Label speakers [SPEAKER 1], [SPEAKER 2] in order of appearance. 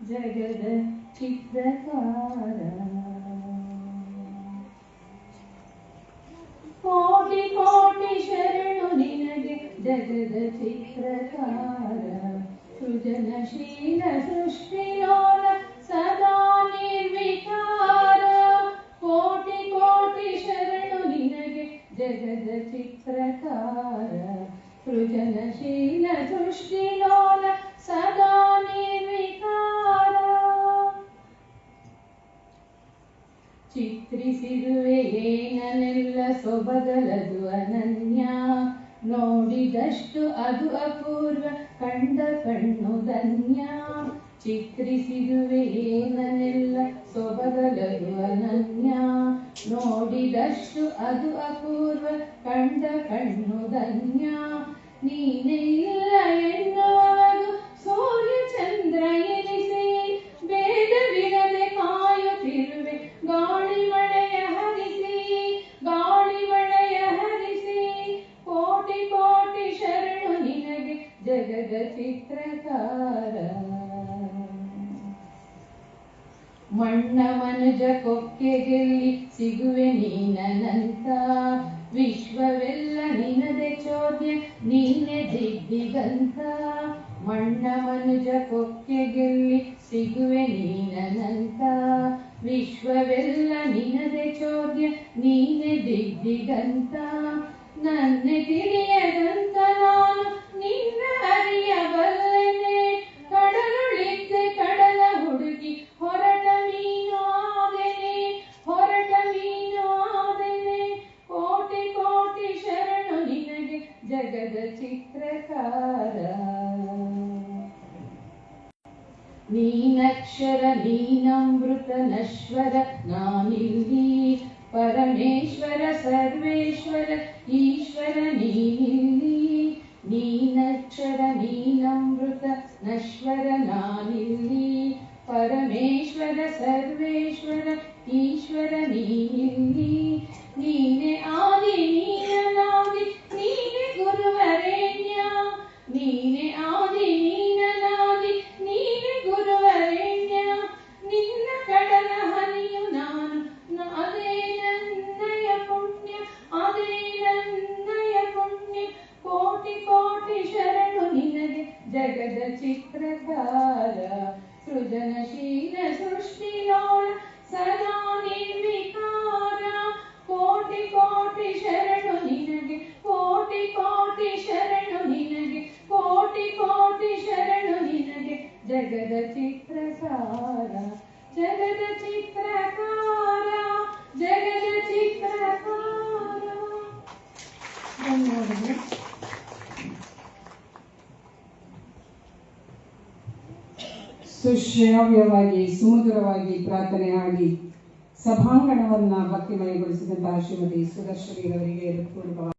[SPEAKER 1] ಜಗದ ಚಿತ್ರಕಾರ. ಕೋಟಿ ಕೋಟಿ ಶರಣು ನಿನಗೆ ಜಗದ ಚಿತ್ರಕಾರ. ಸೃಜನಶೀಲ ಸೃಷ್ಟಿಲೋಲ ಸದಾ ನಿರ್ವಿಕಾರ. ಕೋಟಿ ಕೋಟಿ ಶರಣು ನಿನಗೆ ಜಗದ ಚಿತ್ರಕಾರ. ಸೃಜನಶೀಲ ಸೃಷ್ಟಿಲೋಲ ಸದಾ ನಿರ್ವಿಕಾರ. ಚಿತ್ರಿಸಿರುವೆ ಏನನೆಲ್ಲ ಸೊಬಗಲದು ಅನನ್ಯ. ನೋಡಿದಷ್ಟು ಅದು ಅಪೂರ್ವ ಕಂಡ ಕಣ್ಣು ಧನ್ಯ. ಚಿತ್ರಿಸಿರುವೆ ಏನನೆಲ್ಲ ಸೊಬಗಲದು ಅನನ್ಯ. ನೋಡಿದಷ್ಟು ಅದು ಅಪೂರ್ವ ಕಂಡ ಕಣ್ಣು ಧನ್ಯ. ನೀನೇ ಇಲ್ಲ ಎನ್ನುವವರು ಸೂರ್ಯ ಚಂದ್ರ ಎನಿಸಿ ಭೇದವಿರದೆ ಕಾಯುತ್ತಿರುವೆ ಗಾಳಿ ಮಳೆಯ ಹರಿಸಿ. ಗಾಳಿ ಮಳೆಯ ಹರಿಸಿ ಕೋಟಿ ಕೋಟಿ ಶರಣು ನಿನಗೆ ಜಗದ ಚಿತ್ರಕಾರ. ಮಣ್ಣ ಮನುಜ ಕೊಕ್ಕೆಗೆಲ್ಲಿ ಸಿಗುವೆ ನೀನನಂತ. ವಿಶ್ವವೆಲ್ಲ ನಿನದೆ ಚೋದ್ಯ ನೀನೆ ದಿಗ್ದಿಗಂತ. ಮಣ್ಣ ಮನುಜ ಕೊಕ್ಕೆಗೆಲ್ಲಿ ಸಿಗುವೆ ನೀನನಂತ. ವಿಶ್ವವೆಲ್ಲ ನಿನದೆ ಚೋದ್ಯ ನೀನೆ ದಿಗ್ದಿಗಂತ. ನನ್ನೆ ತಿಳಿಯದಂತ ನಾನು ನಿನ್ನ ಅರಿಯಬಲ್ಲೆನೆ. ಕಡಲುಳಿದ್ದೆ ಕಡಲ ಹುಡುಕಿ ಹೊರಟ ಮೀನು ಆದೆನೆ. ಹೊರಟ ಮೀನು ಆದೆನೆ. ಕೋಟಿ ಕೋಟಿ ಶರಣು ನಿನಗೆ ಜಗದ ಚಿತ್ರಕಾರ. ನೀನಕ್ಷರ ನೀನಮೃತ ನಶ್ವರ ನಾನಿಲ್ಲಿ. ಪರಮೇಶ್ವರ ಸರ್ವೇಶ್ವರ ಈಶ್ವರ ನೀನಿಲ್ಲಿ. ನೀನಕ್ಷರ ನೀನಮೃತ ನಶ್ವರ ನಾನಿಲ್ಲಿ. ಪರಮೇಶ್ವರ ಸರ್ವೇಶ್ವರ ಈಶ್ವರ ನೀನಿಲ್ಲಿ. ನೀನೆ ಆದಿ ನೀನನಾದಿ ನೀನೆ ಗುರುವರೇಣ್ಯ. ನೀನೆ ಆದಿ ನೀನನಾದಿ ನೀನೆ ಗುರುವರೇಣ್ಯ. ನಿನ್ನ ಕಡಲ ಹನಿಯು ನಾನು ಅದೇ ನನ್ನಯ ಪುಣ್ಯ. ಅದೇ ನನ್ನಯ ಪುಣ್ಯ. ಕೋಟಿ ಕೋಟಿ ಶರಣು ನಿನಗೆ ಜಗದ ಚಿತ್ರಕಾರ. ಸೃಜನಶೀಲ ಸೃಷ್ಟಿಲೋಲ ಸದಾ ನಿರ್ವಿಕಾರ. ಕೋಟಿ ಕೋಟಿ ಶರಣು ನಿನಗೆ. ಕೋಟಿ ಕೋಟಿ ಶರಣು ನಿನಗೆ. ಕೋಟಿ ಕೋಟಿ ಶರಣು ನಿನಗೆ ಜಗದ ಚಿತ್ರಕಾರ. ಜಗದ ಚಿತ್ರಕಾರ. ಜಗದ ಚಿತ್ರಕಾರ. ಧನ್ಯವಾದಗಳು.
[SPEAKER 2] ಸುಶ್ರಾವ್ಯವಾಗಿ ಸುಮಧುರವಾಗಿ ಪ್ರಾರ್ಥನೆ ಹಾಡಿ ಸಭಾಂಗಣವನ್ನ ಭಕ್ತಿಮಯಗೊಳಿಸಿದಂತಹ ಶ್ರೀಮತಿ ಸುದರ್ಶನಿಯವರಿಗೆ ಹೃತ್ಪೂರ್ವಕವಾಗಿ